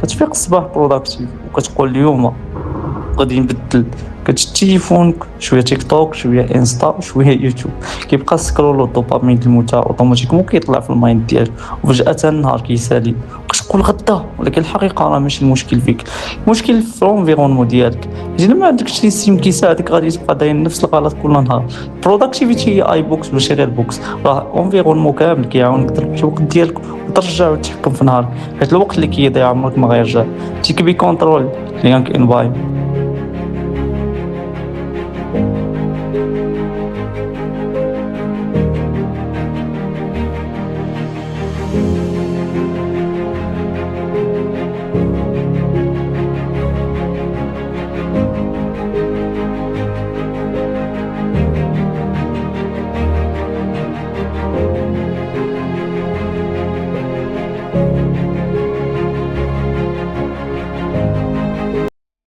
كتفيق الصباح بروداكتيف وكتقول اليوم غادي نبدل، كتشد تليفونك شويه تيك توك شويه انستا شويه يوتيوب، كيبقى السكرول والدوبامين الموتا اوتوماتيكمون كيطلع في المايند ديالك، وفجأة النهار كيسالي كتقول غدا. ولكن الحقيقة راه ماشي المشكل فيك، المشكل في الانفيرونمون ديالك. الا ما عندكش شي سيستم كيساعدك غادي تبقى داير نفس الغلط كل نهار. بروداكتيفيتي هي اي بوكس ماشي غير بوكس، راه انفيرونمون كامل كيعاونك تربح الوقت ديالك وترجع وتحكم في نهارك، حيت الوقت اللي كيضيع عمرك ما غيرجع. تيك بي كونترول ليانك انفايرمنت.